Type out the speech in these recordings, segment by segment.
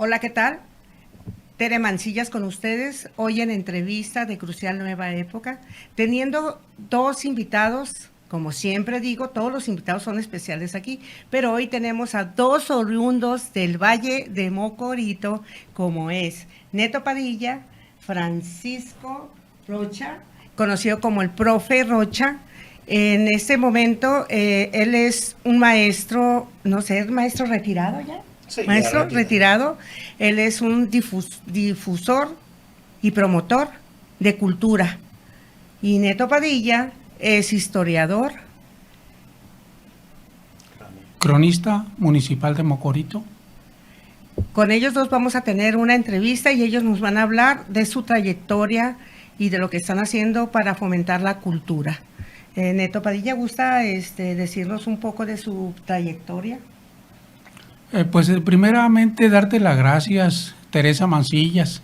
Hola, ¿qué tal? Tere Mancillas con ustedes, hoy en entrevista de Crucial Nueva Época, teniendo dos invitados, como siempre digo, todos los invitados son especiales aquí, pero hoy tenemos a dos oriundos del Valle de Mocorito, como es Neto Padilla, Francisco Rocha, conocido como el Profe Rocha. En este momento, él es un maestro, no sé, ¿es maestro retirado ya? Sí, ya Maestro retirado. retirado, él es un difusor y promotor de cultura. Y Neto Padilla es historiador. Cronista municipal de Mocorito. Con ellos dos vamos a tener una entrevista y ellos nos van a hablar de su trayectoria y de lo que están haciendo para fomentar la cultura. Neto Padilla, ¿gusta decirnos un poco de su trayectoria? Pues primeramente darte las gracias, Teresa Mancillas,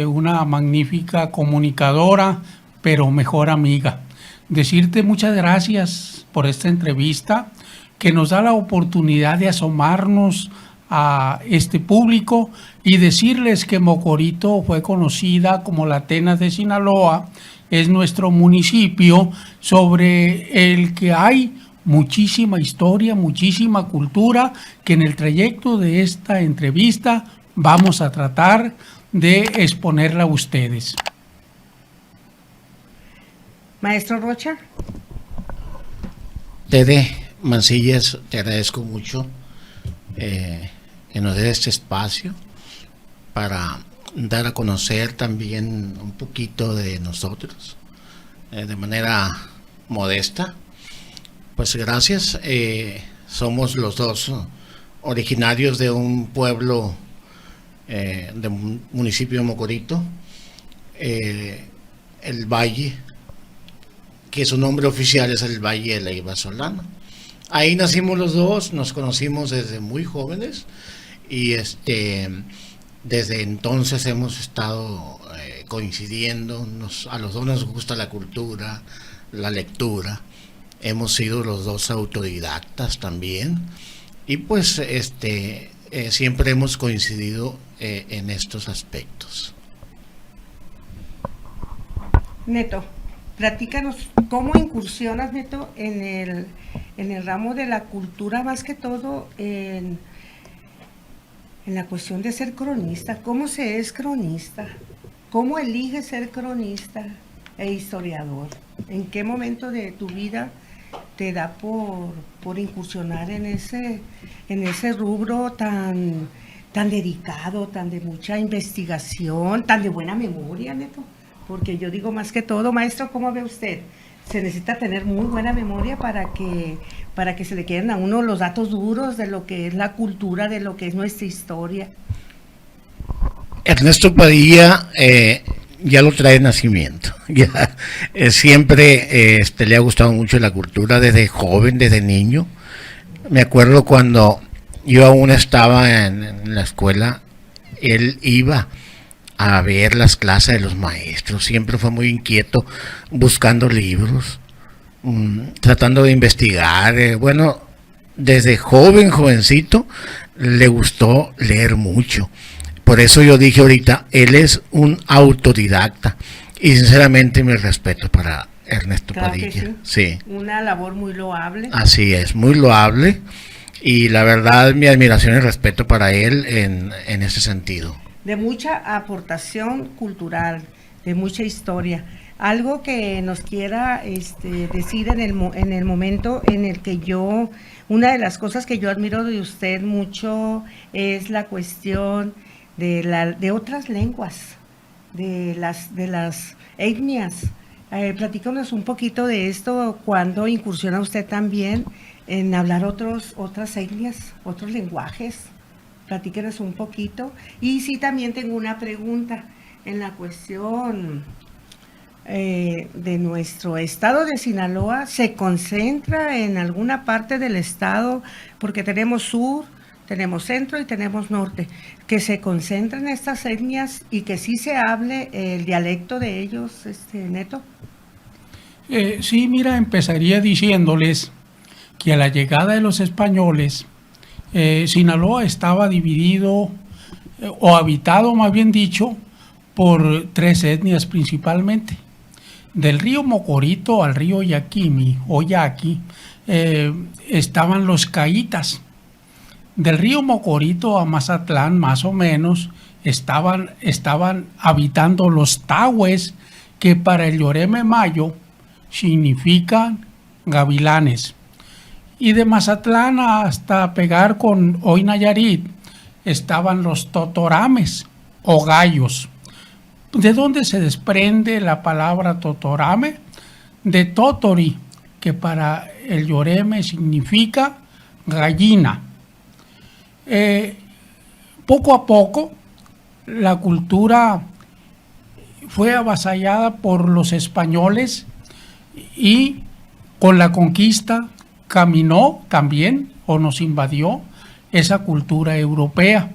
una magnífica comunicadora, pero mejor amiga. Decirte muchas gracias por esta entrevista que nos da la oportunidad de asomarnos a este público y decirles que Mocorito fue conocida como la Atenas de Sinaloa, es nuestro municipio sobre el que hay muchísima historia, muchísima cultura, que en el trayecto de esta entrevista vamos a tratar de exponerla a ustedes. Maestro Rocha. Tere Mancillas, te agradezco mucho que nos dé este espacio para dar a conocer también un poquito de nosotros de manera modesta. Pues gracias, somos los dos originarios de un pueblo del municipio de Mocorito, el Valle, que su nombre oficial es el Valle de Leiva Solana. Ahí nacimos los dos, nos conocimos desde muy jóvenes y desde entonces hemos estado coincidiendo. A los dos nos gusta la cultura, la lectura. Hemos sido los dos autodidactas también y pues siempre hemos coincidido en estos aspectos. Neto, platícanos cómo incursionas, Neto, en el ramo de la cultura, más que todo en la cuestión de ser cronista. ¿Cómo se es cronista? ¿Cómo eliges ser cronista e historiador? ¿En qué momento de tu vida te da por incursionar en ese rubro tan dedicado, tan de mucha investigación, tan de buena memoria, Neto? Porque yo digo, más que todo, maestro, ¿cómo ve usted? Se necesita tener muy buena memoria para que se le queden a uno los datos duros de lo que es la cultura, de lo que es nuestra historia. Ernesto Padilla ya lo trae de nacimiento. Ya, siempre le ha gustado mucho la cultura desde joven, desde niño. Me acuerdo cuando yo aún estaba en la escuela, él iba a ver las clases de los maestros. Siempre fue muy inquieto buscando libros, tratando de investigar. Bueno, desde jovencito, le gustó leer mucho. Por eso yo dije ahorita, él es un autodidacta y sinceramente mi respeto para Ernesto Claro Padilla. que Sí. Una labor muy loable. Así es, muy loable y la verdad mi admiración y respeto para él en ese sentido. De mucha aportación cultural, de mucha historia. Algo que nos quiera decir en el momento en el que una de las cosas que yo admiro de usted mucho es la cuestión de otras lenguas, de las etnias. Platícanos un poquito de esto, cuando incursiona usted también en hablar otras etnias, otros lenguajes. Platíquenos un poquito. Y sí, también tengo una pregunta en la cuestión de nuestro estado de Sinaloa. ¿Se concentra en alguna parte del estado? Porque tenemos sur, tenemos centro y tenemos norte. Que se concentren estas etnias y que sí se hable el dialecto de ellos, Neto. Sí, mira, empezaría diciéndoles que a la llegada de los españoles, Sinaloa estaba dividido o habitado más bien dicho, por 3 etnias principalmente. Del río Mocorito al río Yaquimi o Yaqui estaban los caitas. Del río Mocorito a Mazatlán, más o menos, estaban habitando los tahues, que para el Yoreme Mayo significan gavilanes. Y de Mazatlán hasta pegar con hoy Nayarit estaban los totorames o gallos. ¿De dónde se desprende la palabra totorame? De totori, que para el Yoreme significa gallina. Poco a poco la cultura fue avasallada por los españoles y con la conquista caminó también o nos invadió esa cultura europea.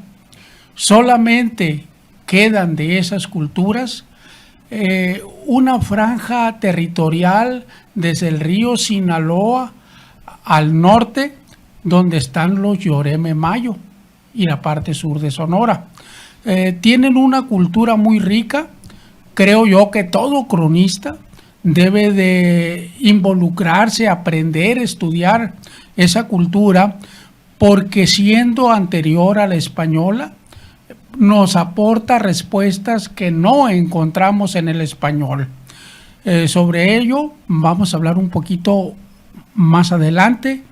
Solamente quedan de esas culturas una franja territorial desde el río Sinaloa al norte, donde están los Yoreme Mayo y la parte sur de Sonora. Tienen una cultura muy rica. Creo yo que todo cronista debe de involucrarse, aprender, estudiar esa cultura, porque siendo anterior a la española, nos aporta respuestas que no encontramos en el español. Sobre ello vamos a hablar un poquito más adelante,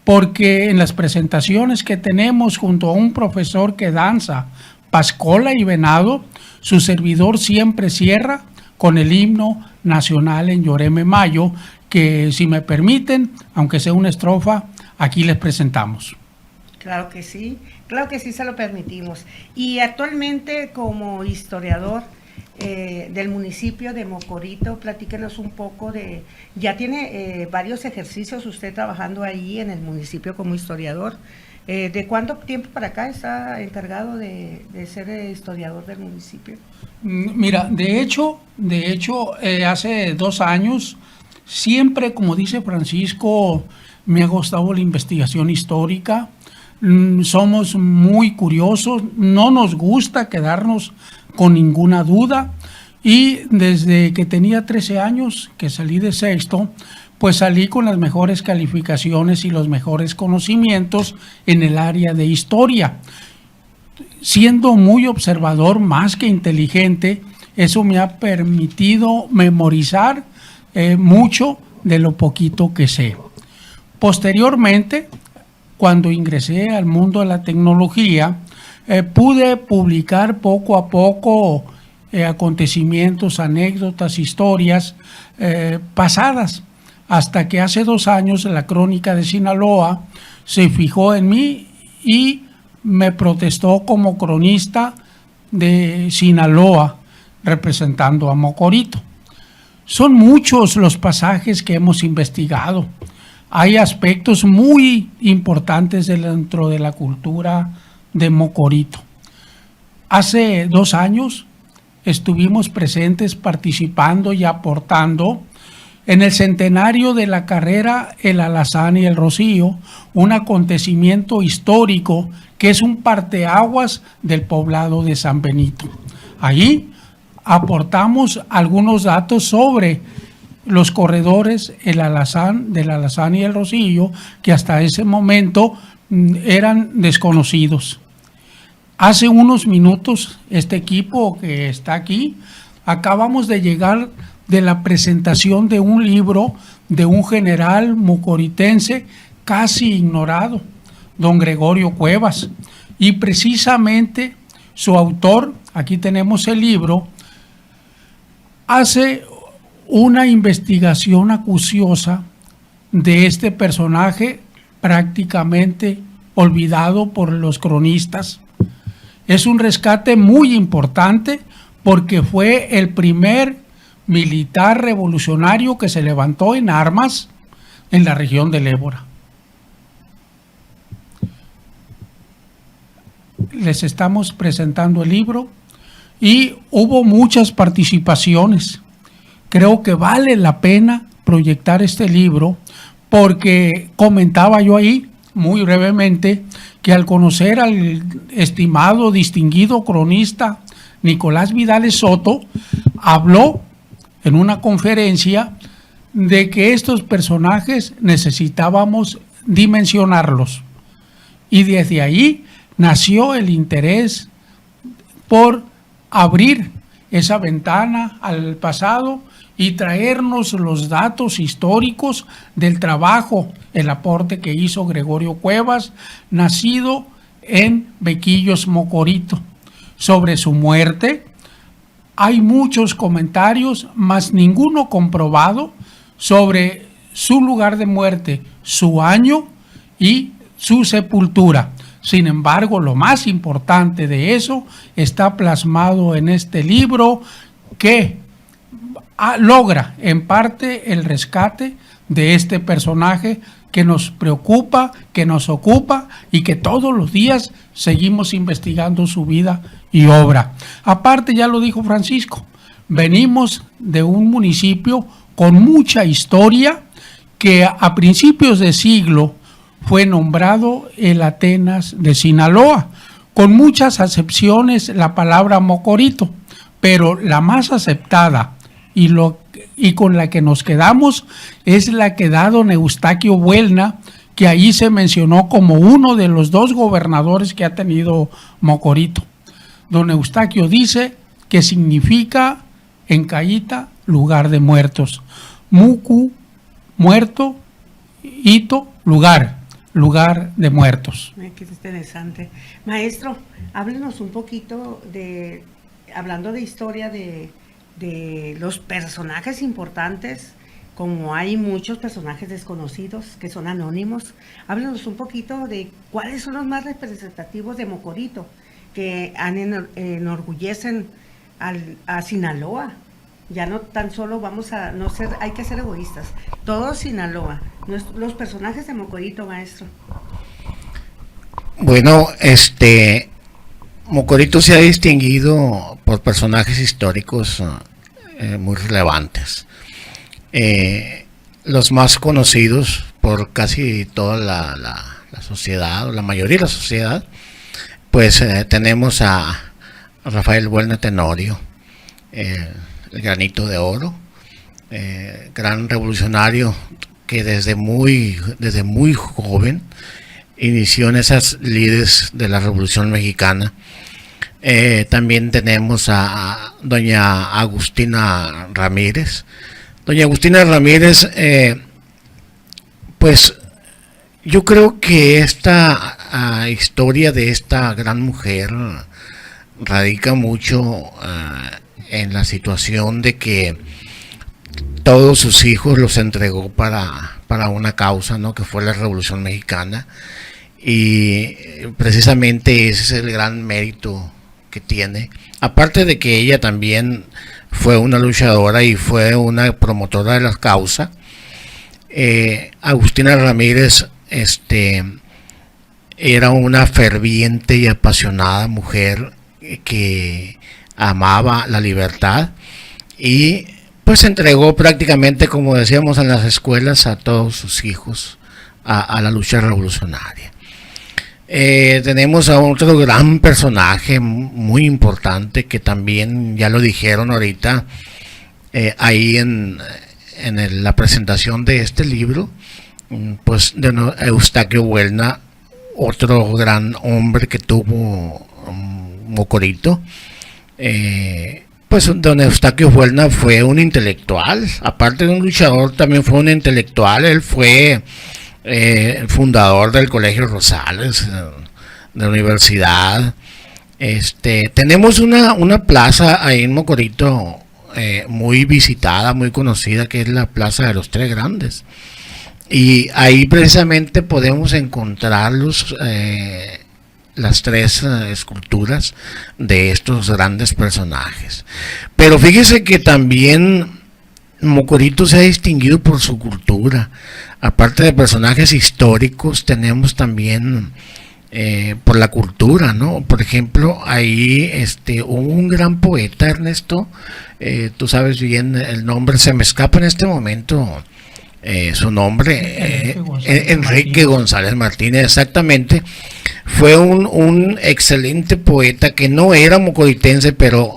porque en las presentaciones que tenemos junto a un profesor que danza Pascola y Venado, su servidor siempre cierra con el himno nacional en Yoreme Mayo, que si me permiten, aunque sea una estrofa, aquí les presentamos. Claro que sí se lo permitimos. Y actualmente, como historiador del municipio de Mocorito, platíquenos un poco de, ya tiene varios ejercicios usted trabajando ahí en el municipio como historiador. ¿De cuánto tiempo para acá está encargado de ser historiador del municipio? Mira, de hecho, hace 2 años, siempre, como dice Francisco, me ha gustado la investigación histórica. Somos muy curiosos, no nos gusta quedarnos con ninguna duda, y desde que tenía 13 años, que salí de sexto, pues salí con las mejores calificaciones y los mejores conocimientos en el área de historia. Siendo muy observador más que inteligente, eso me ha permitido memorizar mucho de lo poquito que sé. Posteriormente, cuando ingresé al mundo de la tecnología, pude publicar poco a poco acontecimientos, anécdotas, historias pasadas, hasta que hace 2 años la Crónica de Sinaloa se fijó en mí y me protestó como cronista de Sinaloa, representando a Mocorito. Son muchos los pasajes que hemos investigado. Hay aspectos muy importantes dentro de la cultura de Mocorito. Hace 2 años estuvimos presentes participando y aportando en el centenario de la carrera El Alazán y el Rocío, un acontecimiento histórico que es un parteaguas del poblado de San Benito. Allí aportamos algunos datos sobre los corredores del Alazán y el Rocío, que hasta ese momento eran desconocidos. Hace unos minutos, este equipo que está aquí, acabamos de llegar de la presentación de un libro de un general mocoritense casi ignorado, don Gregorio Cuevas, y precisamente su autor, aquí tenemos el libro, hace una investigación acuciosa de este personaje prácticamente olvidado por los cronistas. Es un rescate muy importante porque fue el primer militar revolucionario que se levantó en armas en la región del Ébora. Les estamos presentando el libro y hubo muchas participaciones. Creo que vale la pena proyectar este libro porque comentaba yo ahí muy brevemente que al conocer al estimado, distinguido cronista Nicolás Vidales Soto, habló en una conferencia de que estos personajes necesitábamos dimensionarlos. Y desde ahí nació el interés por abrir esa ventana al pasado y traernos los datos históricos del trabajo, el aporte que hizo Gregorio Cuevas, nacido en Vequillos, Mocorito. Sobre su muerte hay muchos comentarios, mas ninguno comprobado, sobre su lugar de muerte, su año y su sepultura. Sin embargo, lo más importante de eso está plasmado en este libro, que logra en parte el rescate de este personaje que nos preocupa, que nos ocupa y que todos los días seguimos investigando su vida y obra. Aparte, ya lo dijo Francisco, venimos de un municipio con mucha historia, que a principios de siglo fue nombrado el Atenas de Sinaloa, con muchas acepciones la palabra Mocorito, pero la más aceptada y con la que nos quedamos es la que da don Eustaquio Buelna, que ahí se mencionó como uno de los 2 gobernadores que ha tenido Mocorito. Don Eustaquio dice que significa en cayita lugar de muertos. Mucu, muerto, hito, lugar de muertos. Qué interesante. Maestro, háblenos un poquito hablando de historia de los personajes importantes, como hay muchos personajes desconocidos que son anónimos. Háblenos un poquito de cuáles son los más representativos de Mocorito, que enorgullecen a Sinaloa. Ya no tan solo hay que ser egoístas. Todo Sinaloa. Los personajes de Mocorito, maestro. Bueno, Mocorito se ha distinguido por personajes históricos muy relevantes. Los más conocidos por casi toda la sociedad, o la mayoría de la sociedad, pues tenemos a Rafael Buelna Tenorio, el Granito de Oro, gran revolucionario que desde muy joven inició en esas lides de la Revolución Mexicana. También tenemos a doña Agustina Ramírez. Doña Agustina Ramírez, pues yo creo que esta historia de esta gran mujer radica mucho en la situación de que todos sus hijos los entregó para una causa, ¿no?, que fue la Revolución Mexicana, y precisamente ese es el gran mérito que tiene, aparte de que ella también fue una luchadora y fue una promotora de la causa. Agustina Ramírez era una ferviente y apasionada mujer que amaba la libertad y pues entregó prácticamente, como decíamos en las escuelas, a todos sus hijos a la lucha revolucionaria. Tenemos a otro gran personaje muy importante que también ya lo dijeron ahorita ahí en la presentación de este libro, pues de Eustaquio Buelna, otro gran hombre que tuvo Mocorito. Pues don Eustaquio Buelna fue un intelectual, aparte de un luchador, también fue un intelectual. Él fue fundador del Colegio Rosales, de la universidad. Tenemos una plaza ahí en Mocorito muy visitada, muy conocida, que es la Plaza de los Tres Grandes, y ahí precisamente podemos encontrar las 3 esculturas de estos grandes personajes. Pero fíjese que también Mocorito se ha distinguido por su cultura. Aparte de personajes históricos, tenemos también por la cultura, ¿no? Por ejemplo, ahí hubo un gran poeta, Ernesto, tú sabes bien el nombre, se me escapa en este momento su nombre, Enrique González Martínez, exactamente. fue un excelente poeta que no era mocoritense, pero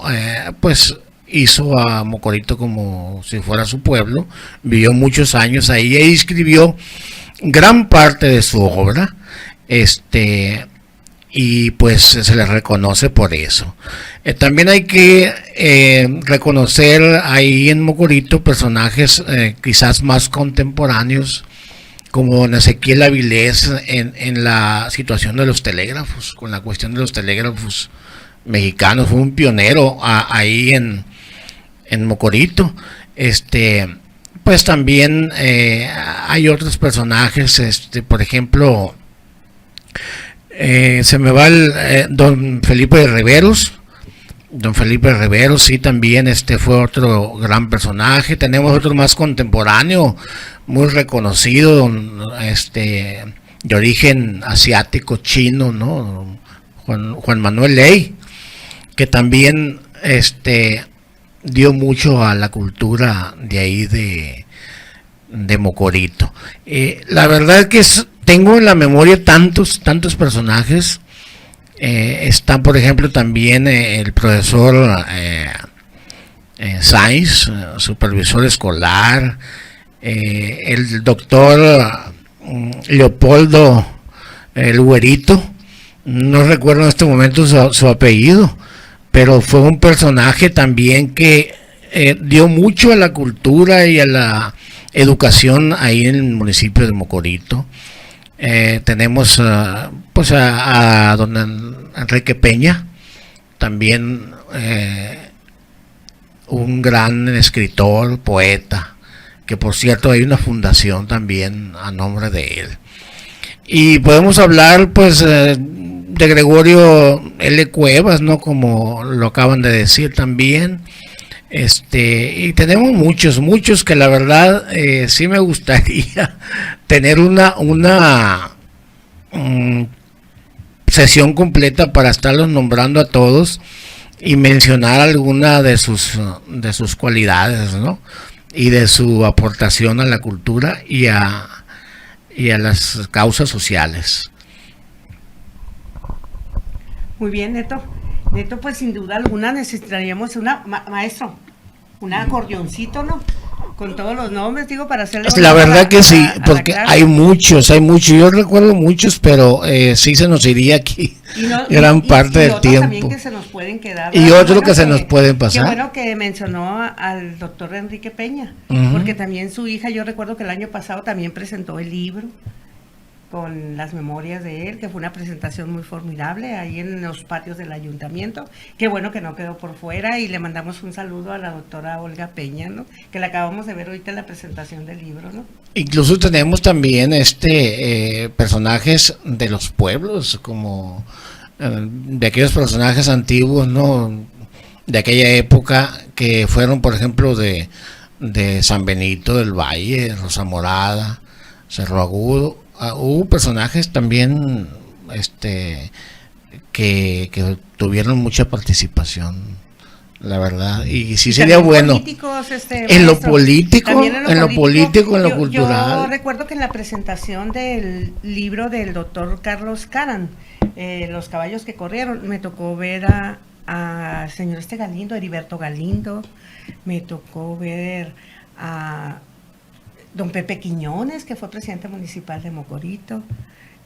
pues hizo a Mocorito como si fuera su pueblo, vivió muchos años ahí y escribió gran parte de su obra, y pues se le reconoce por eso. También hay que reconocer ahí en Mocorito personajes quizás más contemporáneos, como don Ezequiel Avilés en la situación de los telégrafos, con la cuestión de los telégrafos mexicanos. Fue un pionero ahí en Mocorito. Pues también hay otros personajes, por ejemplo, se me va don Felipe de Riveros. Don Felipe Riveros, sí, también fue otro gran personaje. Tenemos otro más contemporáneo, muy reconocido, de origen asiático, chino, ¿no? Juan Manuel Ley, que también dio mucho a la cultura de ahí de Mocorito. La verdad es que tengo en la memoria tantos personajes. Está, por ejemplo, también el profesor Sainz, supervisor escolar, el doctor Leopoldo el Güerito, no recuerdo en este momento su apellido, pero fue un personaje también que dio mucho a la cultura y a la educación ahí en el municipio de Mocorito. Tenemos pues a don Enrique Peña, también un gran escritor, poeta, que por cierto hay una fundación también a nombre de él. Y podemos hablar pues de Gregorio L. Cuevas, ¿no? Como lo acaban de decir también. Y tenemos muchos que la verdad sí me gustaría tener una sesión completa para estarlos nombrando a todos y mencionar alguna de sus cualidades, ¿no? Y de su aportación a la cultura y a las causas sociales. Muy bien, Neto. Neto, pues sin duda alguna necesitaríamos maestro, un acordeoncito, ¿no? Con todos los nombres, digo, para hacerle... La verdad que sí, porque hay muchos, yo recuerdo muchos, pero sí se nos iría aquí gran parte del tiempo. También que se nos pueden quedar. Y otros que se nos pueden pasar. Qué bueno que mencionó al doctor Enrique Peña, porque también su hija, yo recuerdo que el año pasado también presentó el libro con las memorias de él, que fue una presentación muy formidable ahí en los patios del ayuntamiento. Qué bueno que no quedó por fuera, y le mandamos un saludo a la doctora Olga Peña, ¿no? Que la acabamos de ver ahorita en la presentación del libro, ¿no? Incluso tenemos también personajes de los pueblos, como de aquellos personajes antiguos, ¿no? De aquella época, que fueron, por ejemplo, de San Benito del Valle, Rosa Morada, Cerro Agudo. Hubo personajes también que tuvieron mucha participación, la verdad, y sí sería bueno en lo político, en lo cultural. Yo recuerdo que en la presentación del libro del doctor Carlos Caran, Los caballos que corrieron, me tocó ver a señor Galindo, Heriberto Galindo, me tocó ver a don Pepe Quiñones, que fue presidente municipal de Mocorito.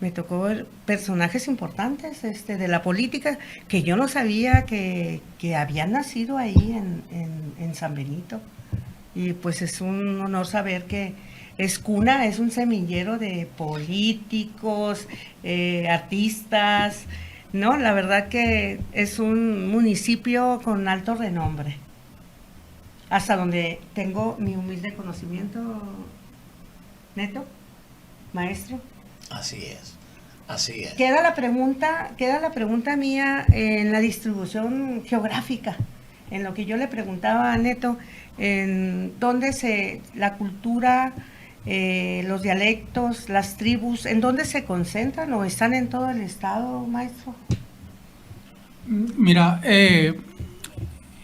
Me tocó ver personajes importantes de la política, que yo no sabía que habían nacido ahí en San Benito. Y pues es un honor saber que es cuna, es un semillero de políticos, artistas, ¿no? La verdad que es un municipio con alto renombre. Hasta donde tengo mi humilde conocimiento, Neto, maestro. Así es. Queda la pregunta mía en la distribución geográfica, en lo que yo le preguntaba a Neto, en dónde la cultura, los dialectos, las tribus, ¿en dónde se concentran o están en todo el estado, maestro? Mira, en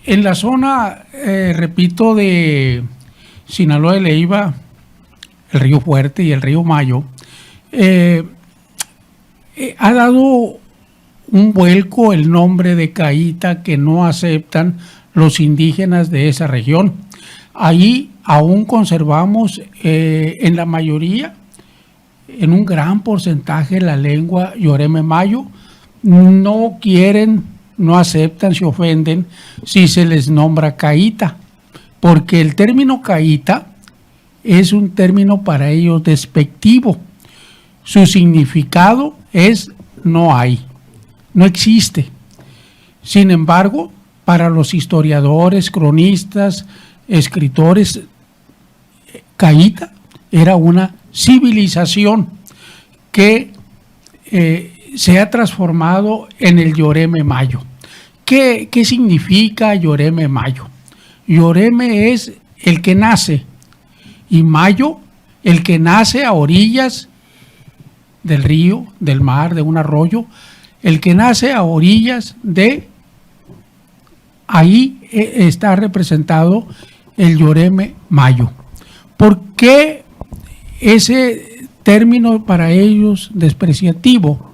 la zona, repito, de Sinaloa de Leiva, el río Fuerte y el río Mayo, ha dado un vuelco el nombre de Caíta que no aceptan los indígenas de esa región. Ahí aún conservamos en la mayoría, en un gran porcentaje, la lengua Yoreme Mayo. No quieren, no aceptan, se ofenden si se les nombra Caíta, porque el término Caíta es un término para ellos despectivo. Su significado es no hay, no existe. Sin embargo, para los historiadores, cronistas, escritores, Caíta era una civilización que se ha transformado en el Yoreme Mayo. ¿Qué significa Yoreme Mayo? Yoreme es el que nace y Mayo el que nace a orillas del río, del mar, de un arroyo, el que nace a orillas de... Ahí está representado el Yoreme Mayo. ¿Por qué ese término para ellos despreciativo?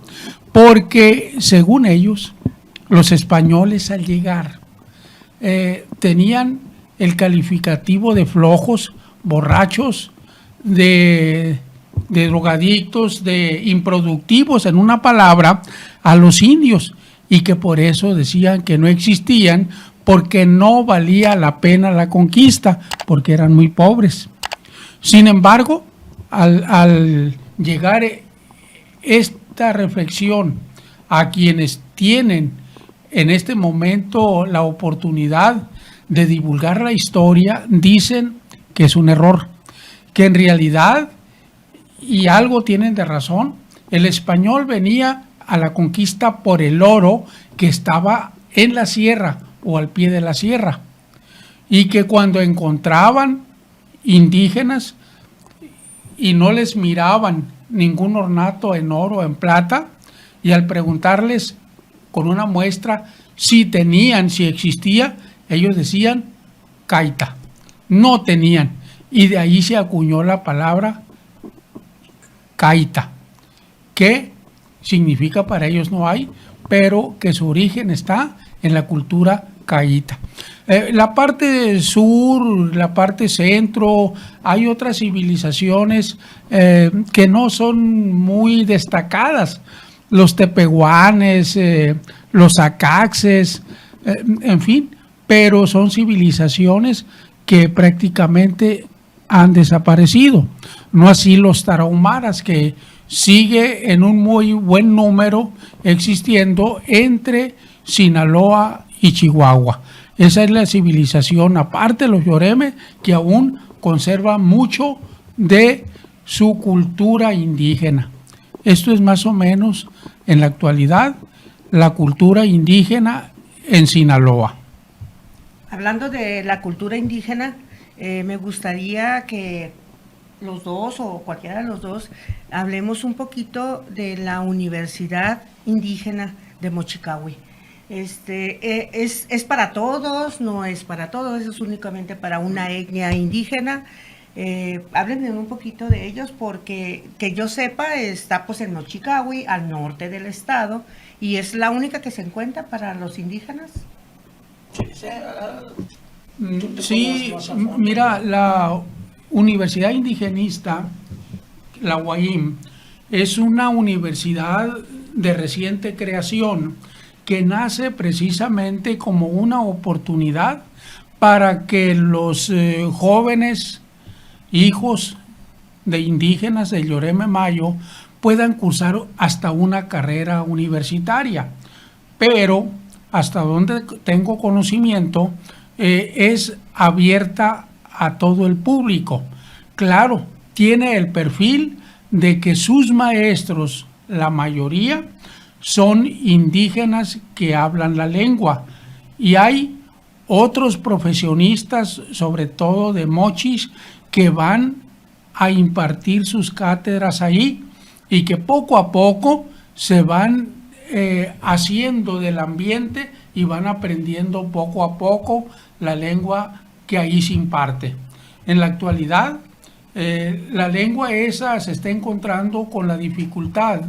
Porque según ellos, los españoles al llegar tenían el calificativo de flojos, borrachos, de drogadictos, de improductivos, en una palabra, a los indios, y que por eso decían que no existían, porque no valía la pena la conquista, porque eran muy pobres. Sin embargo, al llegar esta reflexión a quienes tienen en este momento la oportunidad de divulgar la historia, dicen que es un error, que en realidad, y algo tienen de razón, el español venía a la conquista por el oro que estaba en la sierra o al pie de la sierra, y que cuando encontraban indígenas y no les miraban ningún ornato en oro o en plata, y al preguntarles con una muestra si tenían, si existía, ellos decían Caíta, no tenían, y de ahí se acuñó la palabra Caíta, que significa para ellos no hay, pero que su origen está en la cultura caíta. La parte sur, la parte centro, hay otras civilizaciones que no son muy destacadas, los tepehuanes, los acaxes, en fin, pero son civilizaciones que prácticamente han desaparecido. No así los tarahumaras, que sigue en un muy buen número existiendo entre Sinaloa y Chihuahua. Esa es la civilización, aparte de los Yoreme, que aún conserva mucho de su cultura indígena. Esto es más o menos, en la actualidad, la cultura indígena en Sinaloa. Hablando de la cultura indígena, me gustaría que los dos o cualquiera de los dos hablemos un poquito de la Universidad Indígena de Mochicahui. ¿Es para todos? ¿No es para todos? ¿Es únicamente para una etnia indígena? Háblenme un poquito de ellos, porque que yo sepa está pues en Mochicahui, al norte del estado, y es la única que se encuentra para los indígenas. Sí, mira, la Universidad Indigenista, la UAIM, es una universidad de reciente creación que nace precisamente como una oportunidad para que los jóvenes hijos de indígenas del Yoreme Mayo puedan cursar hasta una carrera universitaria. Pero, hasta donde tengo conocimiento, es abierta a todo el público. Claro, tiene el perfil de que sus maestros, la mayoría, son indígenas que hablan la lengua, y hay otros profesionistas, sobre todo de mochis, que van a impartir sus cátedras ahí, y que poco a poco se van haciendo del ambiente y van aprendiendo poco a poco la lengua que ahí se imparte. En la actualidad, la lengua esa se está encontrando con la dificultad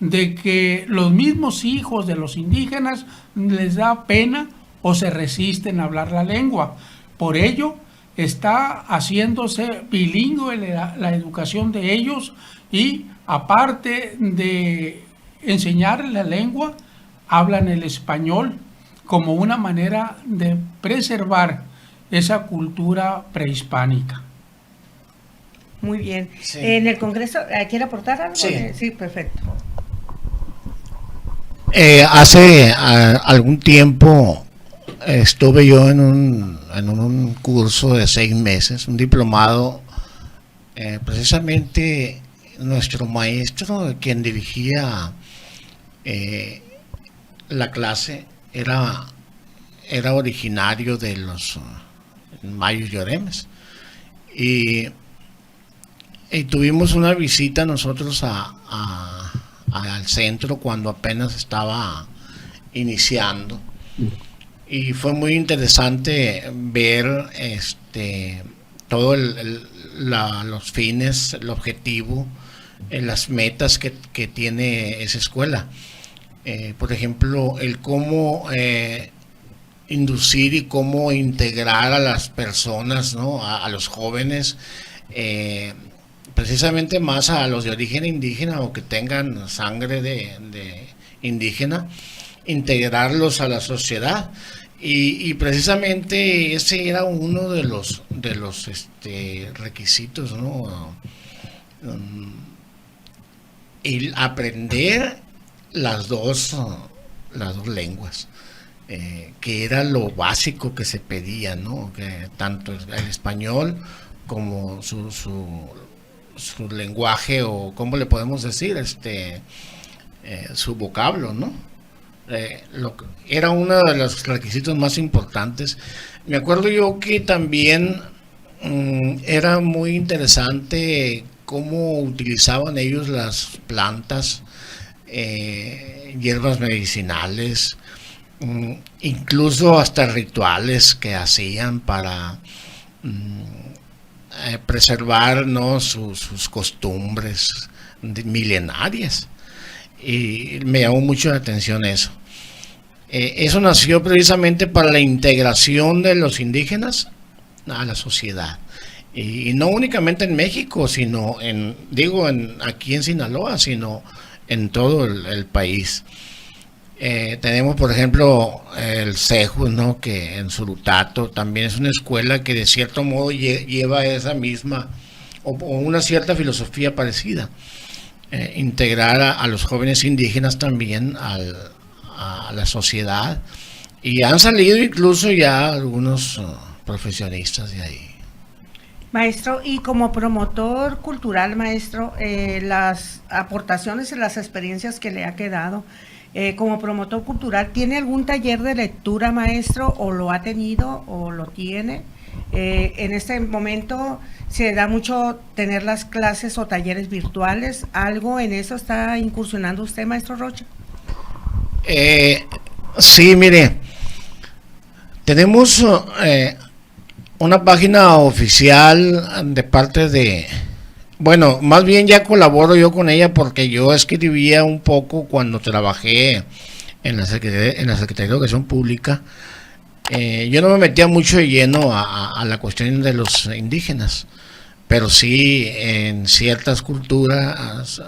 de que los mismos hijos de los indígenas les da pena o se resisten a hablar la lengua. Por ello, está haciéndose bilingüe la educación de ellos y aparte de enseñarles la lengua, hablan el español como una manera de preservar esa cultura prehispánica. Muy bien. Sí. En el Congreso, ¿quiere aportar algo? Sí. Sí, perfecto. Hace algún tiempo estuve yo en un curso de 6 meses, un diplomado, precisamente nuestro maestro, quien dirigía la clase, era originario de los Mayos Lloremes. Y tuvimos una visita nosotros al centro cuando apenas estaba iniciando. Y fue muy interesante ver todo los fines, el objetivo, las metas que tiene esa escuela. Por ejemplo, el cómo inducir y cómo integrar a las personas, ¿no? A los jóvenes, precisamente más a los de origen indígena o que tengan sangre de indígena, integrarlos a la sociedad. Y precisamente ese era uno de los requisitos, ¿no? El aprender las dos lenguas, que era lo básico que se pedía, ¿no? Que tanto el español como su lenguaje, o cómo le podemos decir, su vocablo, ¿no? Era uno de los requisitos más importantes. Me acuerdo yo que también era muy interesante cómo utilizaban ellos las plantas, hierbas medicinales, incluso hasta rituales que hacían para preservar, ¿no? sus costumbres milenarias. Y me llamó mucho la atención eso. Eso nació precisamente para la integración de los indígenas a la sociedad. Y no únicamente en México, sino aquí en Sinaloa, sino en todo el país. Tenemos, por ejemplo, el CEJUS, ¿no? Que en Surutato también es una escuela que de cierto modo lleva esa misma o una cierta filosofía parecida. Integrar a los jóvenes indígenas también a la sociedad, y han salido incluso ya algunos profesionistas de ahí. Maestro, y como promotor cultural, maestro, las aportaciones y las experiencias que le ha quedado, como promotor cultural, ¿tiene algún taller de lectura, maestro, o lo ha tenido o lo tiene? En este momento se da mucho tener las clases o talleres virtuales. ¿Algo en eso está incursionando usted, maestro Rocha? Sí, mire, tenemos una página oficial de parte de, bueno, más bien ya colaboro yo con ella porque yo escribía un poco cuando trabajé en la Secretaría de Educación Pública. Yo no me metía mucho de lleno a la cuestión de los indígenas, pero sí en ciertas culturas,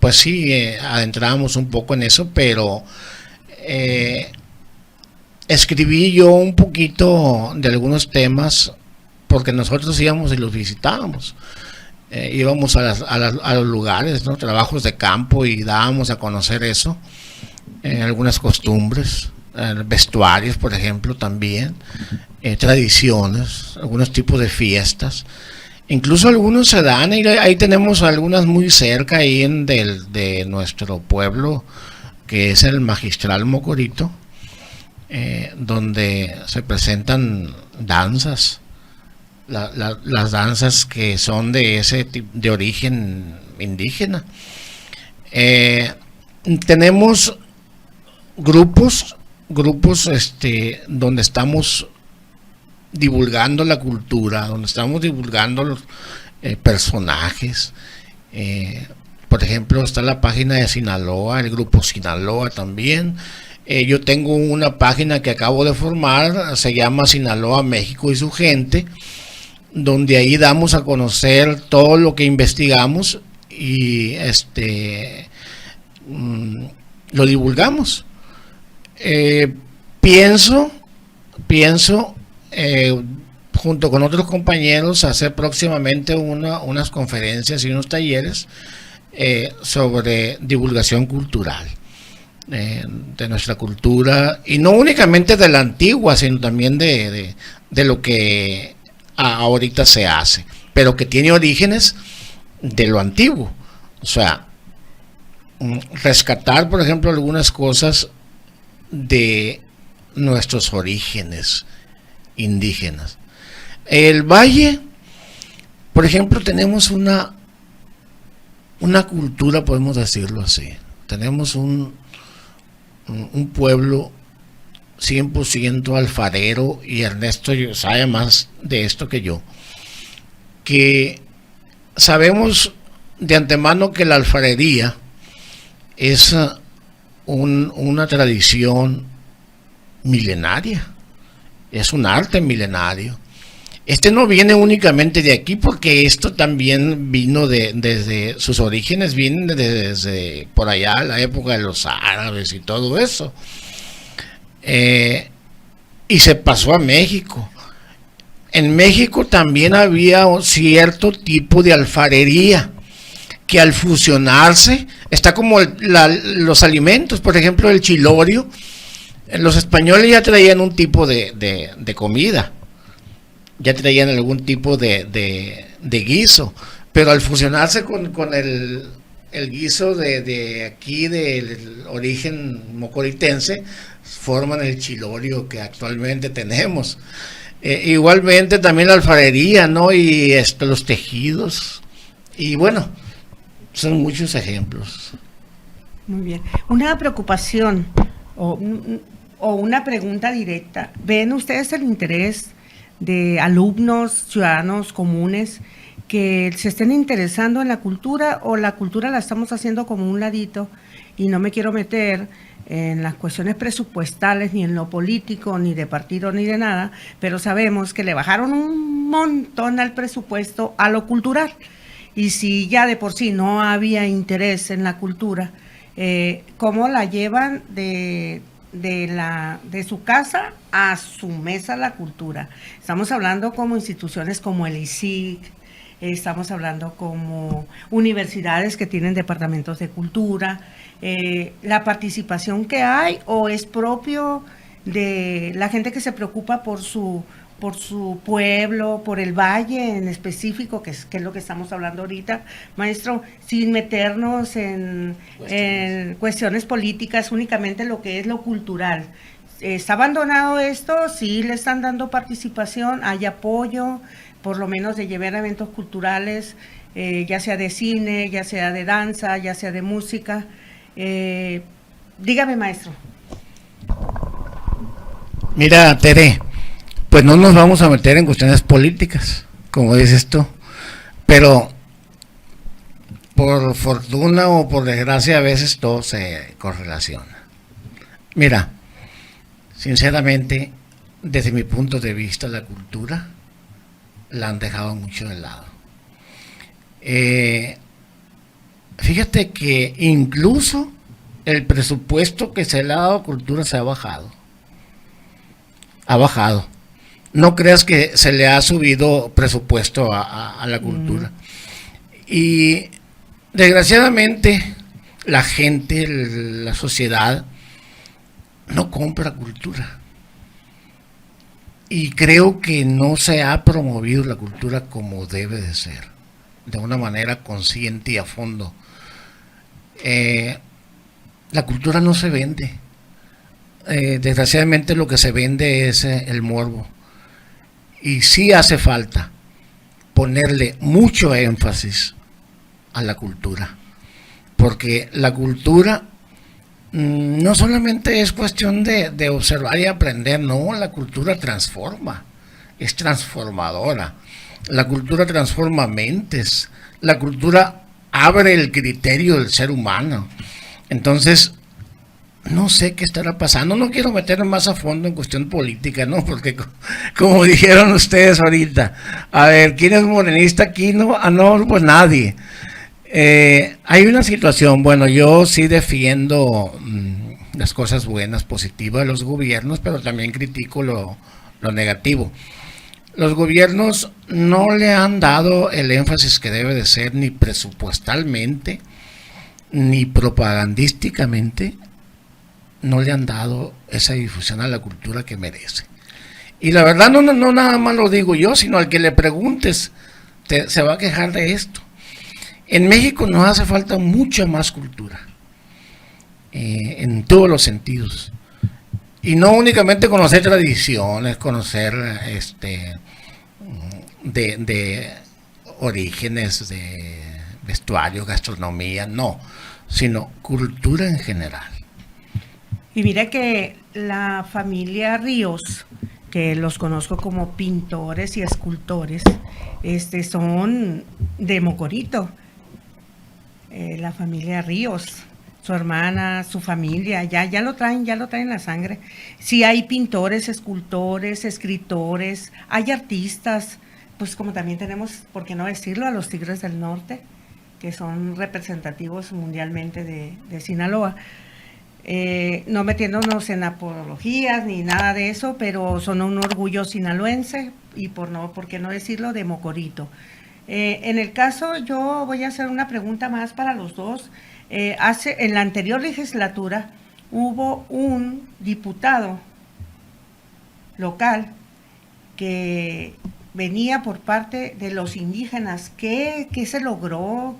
pues sí, adentrábamos un poco en eso, pero escribí yo un poquito de algunos temas porque nosotros íbamos y los visitábamos. Íbamos a los lugares, ¿no? Trabajos de campo, y dábamos a conocer eso, algunas costumbres, vestuarios, por ejemplo, también, tradiciones, algunos tipos de fiestas. Incluso algunos se dan, y ahí tenemos algunas muy cerca ahí de nuestro pueblo, que es el Magistral Mocorito, donde se presentan danzas, las danzas que son de ese de origen indígena. Tenemos grupos donde estamos divulgando la cultura, donde estamos divulgando los personajes, por ejemplo, está la página de Sinaloa, el grupo Sinaloa también. Yo tengo una página que acabo de formar, se llama Sinaloa, México y su gente, donde ahí damos a conocer todo lo que investigamos y lo divulgamos. Pienso junto con otros compañeros hacer próximamente unas conferencias y unos talleres sobre divulgación cultural de nuestra cultura, y no únicamente de la antigua, sino también de lo que ahorita se hace, pero que tiene orígenes de lo antiguo. O sea, rescatar, por ejemplo, algunas cosas de nuestros orígenes indígenas. El Valle, por ejemplo, tenemos una cultura, podemos decirlo así. Tenemos un pueblo 100% alfarero, y Ernesto sabe más de esto que yo, que sabemos de antemano que la alfarería es una tradición milenaria, es un arte milenario. No viene únicamente de aquí, porque esto también vino desde sus orígenes, vienen desde por allá, la época de los árabes y todo eso. Y se pasó a México. En México también había cierto tipo de alfarería que al fusionarse, está como los alimentos, por ejemplo el chilorio. Los españoles ya traían un tipo de comida, ya traían algún tipo de guiso, pero al fusionarse con el guiso de aquí, del origen mocoritense, forman el chilorio que actualmente tenemos. Igualmente también la alfarería, ¿no? Y los tejidos, y bueno, son muchos ejemplos. Muy bien. Una preocupación o una pregunta directa. ¿Ven ustedes el interés de alumnos, ciudadanos comunes que se estén interesando en la cultura, o la cultura la estamos haciendo como un ladito? Y no me quiero meter en las cuestiones presupuestales, ni en lo político, ni de partido, ni de nada, pero sabemos que le bajaron un montón al presupuesto a lo cultural. Y si ya de por sí no había interés en la cultura, ¿cómo la llevan de su casa a su mesa la cultura? Estamos hablando como instituciones como el ISIC, estamos hablando como universidades que tienen departamentos de cultura. La participación que hay, o es propio de la gente que se preocupa por su pueblo, por el valle en específico, que es lo que estamos hablando ahorita, maestro, sin meternos en cuestiones políticas, únicamente lo que es lo cultural. ¿Está abandonado esto? ¿Sí le están dando participación? ¿Hay apoyo, por lo menos de llevar eventos culturales, ya sea de cine, ya sea de danza, ya sea de música? Dígame, maestro. Mira, Tere, pues no nos vamos a meter en cuestiones políticas, como dices tú, pero por fortuna o por desgracia a veces todo se correlaciona. Mira, sinceramente, desde mi punto de vista, la cultura la han dejado mucho de lado. Fíjate que incluso el presupuesto que se le ha dado a cultura se ha bajado. Ha bajado. No creas que se le ha subido presupuesto a la cultura. Y desgraciadamente la gente, la sociedad, no compra cultura. Y creo que no se ha promovido la cultura como debe de ser, de una manera consciente y a fondo. La cultura no se vende. Desgraciadamente lo que se vende es el morbo. Y sí hace falta ponerle mucho énfasis a la cultura, porque la cultura no solamente es cuestión de observar y aprender, no, la cultura transforma, es transformadora. La cultura transforma mentes, la cultura abre el criterio del ser humano. Entonces, no sé qué estará pasando. No quiero meterme más a fondo en cuestión política, ¿no? Porque como dijeron ustedes ahorita, a ver, ¿quién es morenista aquí? No, no, pues nadie. Hay una situación, bueno, yo sí defiendo las cosas buenas, positivas de los gobiernos, pero también critico lo negativo. Los gobiernos no le han dado el énfasis que debe de ser, ni presupuestalmente, ni propagandísticamente, no le han dado esa difusión a la cultura que merece. Y la verdad no nada más lo digo yo, sino al que le preguntes se va a quejar de esto. En México nos hace falta mucha más cultura, en todos los sentidos. Y no únicamente conocer tradiciones, conocer de orígenes, de vestuario, gastronomía, no, sino cultura en general. Y mira que la familia Ríos, que los conozco como pintores y escultores, son de Mocorito. La familia Ríos, su hermana, su familia, ya lo traen en la sangre. Sí hay pintores, escultores, escritores, hay artistas, pues como también tenemos, por qué no decirlo, a los Tigres del Norte, que son representativos mundialmente de Sinaloa. No metiéndonos en apologías ni nada de eso, pero son un orgullo sinaloense y por qué no decirlo, de Mocorito. En el caso, yo voy a hacer una pregunta más para los dos. En la anterior legislatura hubo un diputado local que venía por parte de los indígenas. ¿Qué se logró?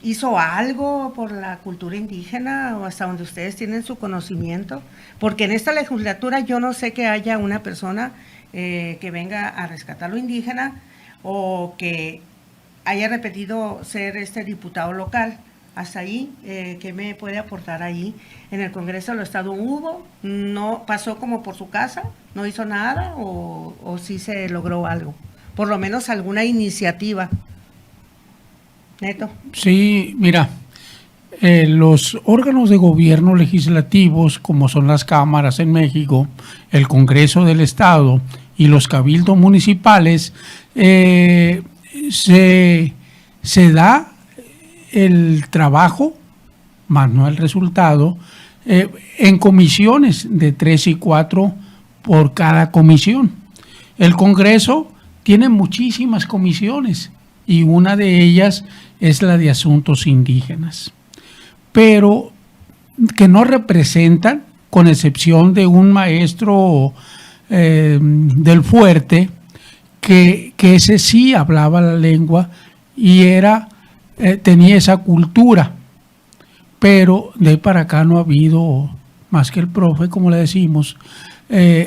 ¿Hizo algo por la cultura indígena o hasta donde ustedes tienen su conocimiento? Porque en esta legislatura yo no sé que haya una persona que venga a rescatar lo indígena o que haya repetido ser diputado local. Hasta ahí, ¿qué me puede aportar ahí? En el Congreso del Estado hubo, no pasó como por su casa, no hizo nada o sí se logró algo, por lo menos alguna iniciativa. Neto. Sí, mira, los órganos de gobierno legislativos, como son las cámaras en México, el Congreso del Estado y los cabildos municipales, se da el trabajo, más no el resultado, en comisiones de 3 y 4 por cada comisión. El Congreso tiene muchísimas comisiones y una de ellas es la de asuntos indígenas, pero que no representan, con excepción de un maestro del Fuerte, que ese sí hablaba la lengua y tenía esa cultura, pero de ahí para acá no ha habido, más que el profe, como le decimos,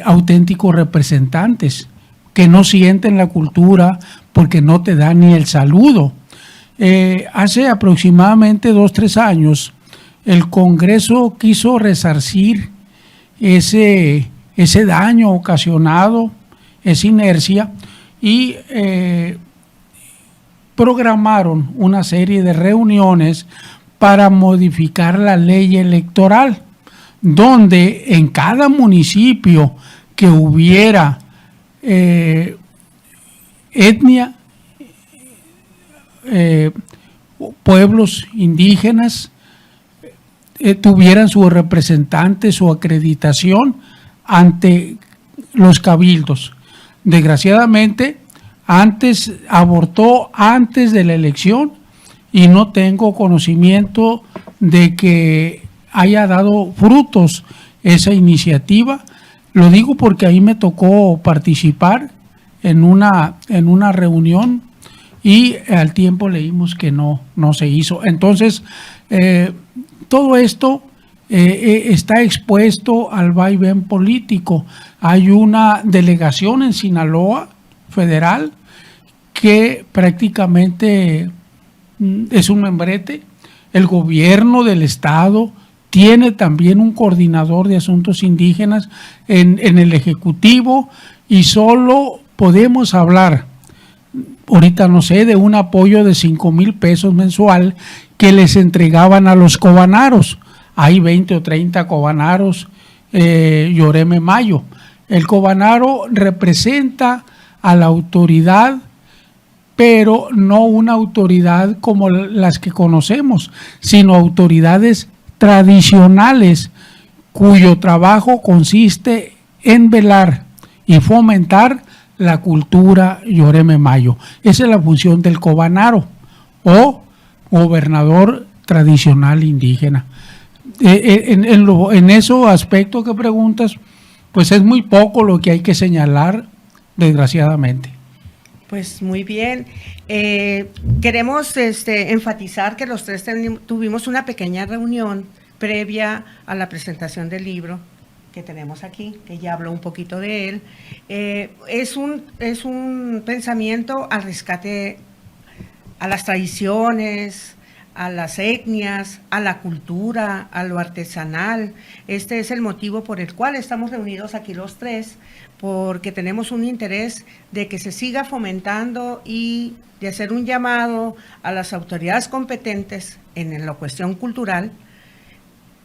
auténticos representantes que no sienten la cultura porque no te dan ni el saludo. Hace aproximadamente 2-3 años, el Congreso quiso resarcir ese daño ocasionado, esa inercia, y programaron una serie de reuniones para modificar la ley electoral, donde en cada municipio que hubiera etnia, pueblos indígenas, tuvieran sus representantes, su acreditación ante los cabildos. Desgraciadamente, abortó antes de la elección y no tengo conocimiento de que haya dado frutos esa iniciativa. Lo digo porque ahí me tocó participar en una reunión y al tiempo leímos que no se hizo. Entonces, todo esto está expuesto al vaivén político. Hay una delegación en Sinaloa federal que prácticamente es un membrete. El gobierno del estado tiene también un coordinador de asuntos indígenas en el Ejecutivo y solo podemos hablar ahorita no sé, de un apoyo de 5,000 pesos mensual que les entregaban a los cobanaros. Hay 20 o 30 cobanaros, Yoreme Mayo. El cobanaro representa a la autoridad, pero no una autoridad como las que conocemos, sino autoridades tradicionales cuyo trabajo consiste en velar y fomentar la cultura Yoreme Mayo. Esa es la función del cobanaro o gobernador tradicional indígena. En esos aspectos que preguntas, pues es muy poco lo que hay que señalar, desgraciadamente. Pues muy bien. Queremos enfatizar que los tres tuvimos una pequeña reunión previa a la presentación del libro que tenemos aquí, que ya habló un poquito de él. Es un pensamiento al rescate a las tradiciones, a las etnias, a la cultura, a lo artesanal. Este es el motivo por el cual estamos reunidos aquí los tres, porque tenemos un interés de que se siga fomentando y de hacer un llamado a las autoridades competentes en la cuestión cultural,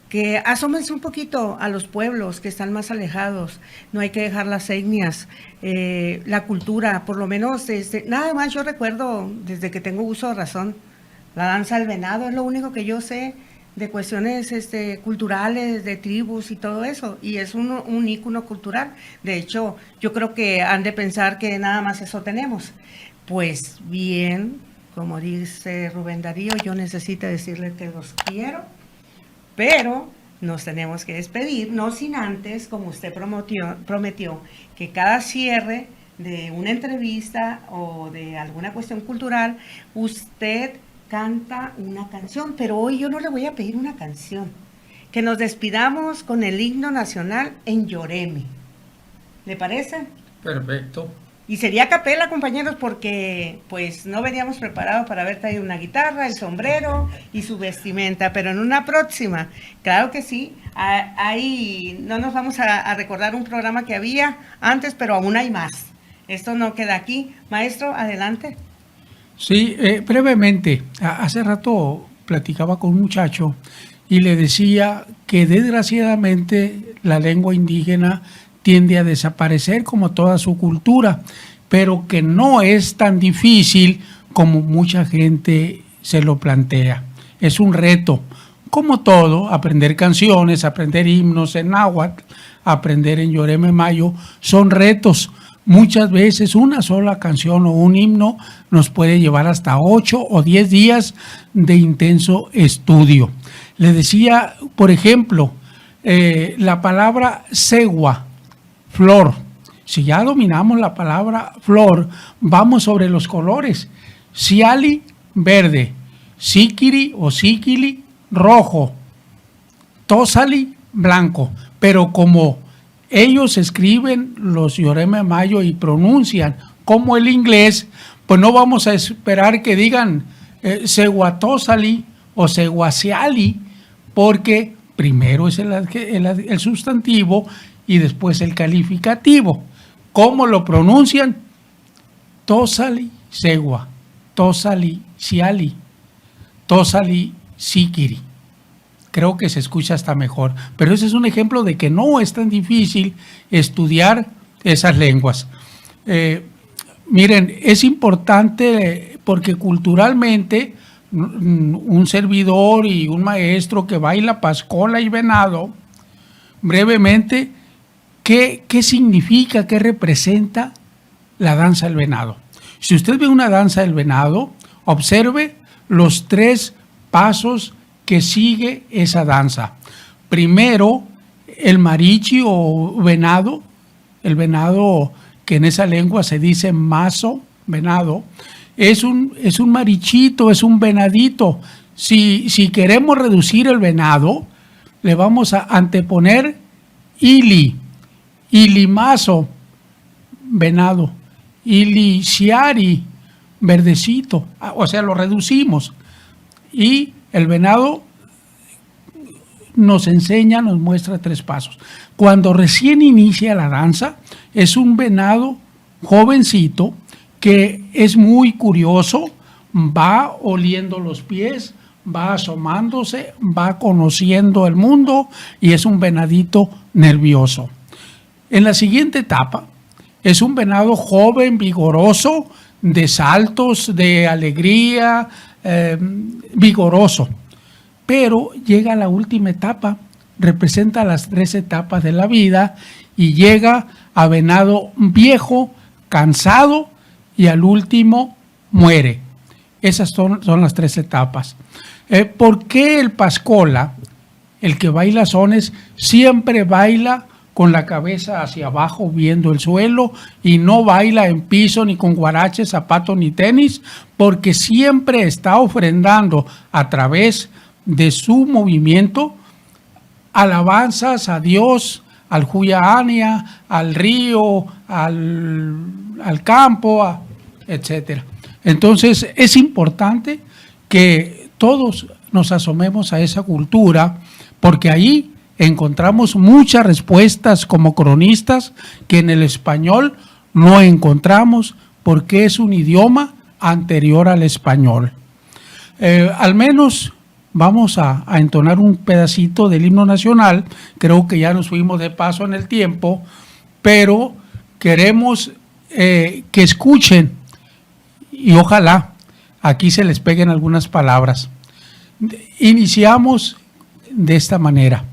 que asómense un poquito a los pueblos que están más alejados. No hay que dejar las etnias, la cultura, por lo menos, nada más yo recuerdo, desde que tengo uso de razón, la danza del venado es lo único que yo sé de cuestiones culturales, de tribus y todo eso, y es un ícono cultural. De hecho, yo creo que han de pensar que nada más eso tenemos. Pues bien, como dice Rubén Darío, yo necesito decirles que los quiero, pero nos tenemos que despedir, no sin antes, como usted prometió, que cada cierre de una entrevista o de alguna cuestión cultural, usted canta una canción, pero hoy yo no le voy a pedir una canción, que nos despidamos con el himno nacional en Yoreme. ¿Le parece? Perfecto. Y sería a capela, compañeros, porque pues no veníamos preparados para haber traído una guitarra, el sombrero y su vestimenta, pero en una próxima, claro que sí, ahí no nos vamos a recordar un programa que había antes, pero aún hay más. Esto no queda aquí. Maestro, adelante. Sí, brevemente, hace rato platicaba con un muchacho y le decía que desgraciadamente la lengua indígena tiende a desaparecer como toda su cultura, pero que no es tan difícil como mucha gente se lo plantea. Es un reto, como todo, aprender canciones, aprender himnos en náhuatl, aprender en Yoreme Mayo, son retos. Muchas veces una sola canción o un himno nos puede llevar hasta 8 o 10 días de intenso estudio. Le decía, por ejemplo, la palabra segua, flor. Si ya dominamos la palabra flor, vamos sobre los colores. Siali, verde. Sikiri o sikili, rojo. Tosali, blanco. Pero como ellos escriben los Yoreme Mayo y pronuncian como el inglés, pues no vamos a esperar que digan Seguatosali o Seguasiali, porque primero es el sustantivo y después el calificativo. ¿Cómo lo pronuncian? Tosali, Segua, Tosali, Siali, Tosali, Sikiri. Creo que se escucha hasta mejor, pero ese es un ejemplo de que no es tan difícil estudiar esas lenguas. Miren, es importante porque culturalmente un servidor y un maestro que baila pascola y venado, brevemente, ¿qué significa, qué representa la danza del venado? Si usted ve una danza del venado, observe los 3 pasos que sigue esa danza. Primero, el marichi o venado, el venado que en esa lengua se dice mazo, venado, es un marichito, es un venadito. Si queremos reducir el venado, le vamos a anteponer ilimazo, venado, iliciari, verdecito, o sea, lo reducimos. Y el venado nos enseña, nos muestra 3 pasos. Cuando recién inicia la danza, es un venado jovencito que es muy curioso, va oliendo los pies, va asomándose, va conociendo el mundo y es un venadito nervioso. En la siguiente etapa es un venado joven, vigoroso, de saltos, de alegría, vigoroso. Pero llega a la última etapa, representa las 3 etapas de la vida y llega a venado viejo, cansado y al último muere. Esas son las 3 etapas. ¿Por qué el pascola, el que baila sones, siempre baila con la cabeza hacia abajo viendo el suelo y no baila en piso ni con guaraches, zapatos ni tenis? Porque siempre está ofrendando a través de su movimiento alabanzas a Dios, al Huyaania, al río, al campo, etc. Entonces es importante que todos nos asomemos a esa cultura, porque ahí encontramos muchas respuestas como cronistas que en el español no encontramos, porque es un idioma anterior al español. Al menos vamos a entonar un pedacito del himno nacional. Creo que ya nos fuimos de paso en el tiempo, pero queremos que escuchen y ojalá aquí se les peguen algunas palabras. Iniciamos de esta manera,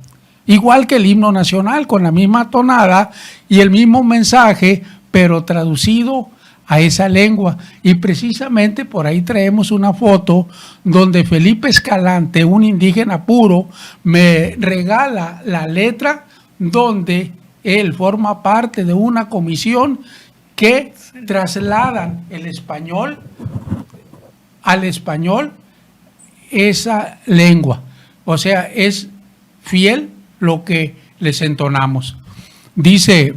igual que el himno nacional, con la misma tonada y el mismo mensaje, pero traducido a esa lengua. Y precisamente por ahí traemos una foto donde Felipe Escalante, un indígena puro, me regala la letra donde él forma parte de una comisión que trasladan el español al español esa lengua. O sea, es fiel lo que les entonamos. Dice: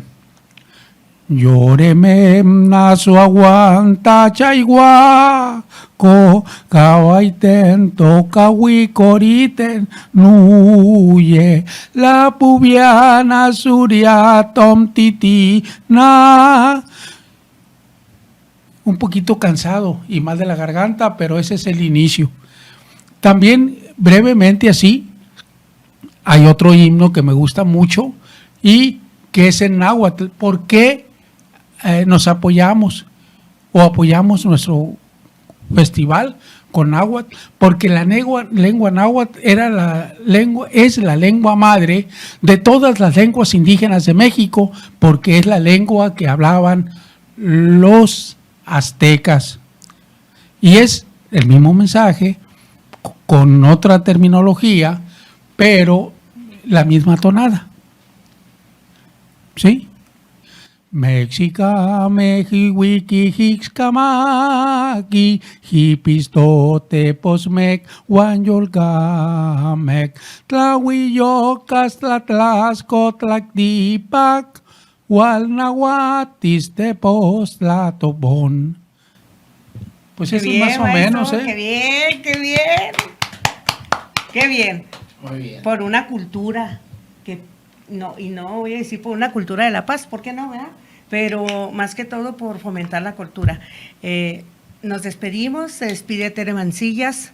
Lloreme naso aguanta chaigua ko kawaiten to kawikoriten nuye la pubiana suria tom titi na. Un poquito cansado y mal de la garganta, pero ese es el inicio. También brevemente así, hay otro himno que me gusta mucho y que es en náhuatl. ¿Por qué nos apoyamos o apoyamos nuestro festival con náhuatl? Porque la lengua náhuatl es la lengua madre de todas las lenguas indígenas de México, porque es la lengua que hablaban los aztecas. Y es el mismo mensaje con otra terminología, pero la misma tonada. ¿Sí? Mexica, mexiwiki, hixcamaki, hipistote, posmec, huanyolgamec, tlahuillocas, tlatlasco, tlactipac, hualnahuatis, tepoztlatobón. Pues eso es más o menos, ¿eh? ¡Qué bien, qué bien! ¡Qué bien! Muy bien. Por una cultura que no voy a decir por una cultura de la paz, ¿por qué no, verdad? Pero más que todo por fomentar la cultura. Nos despedimos, se despide Tere Mancillas.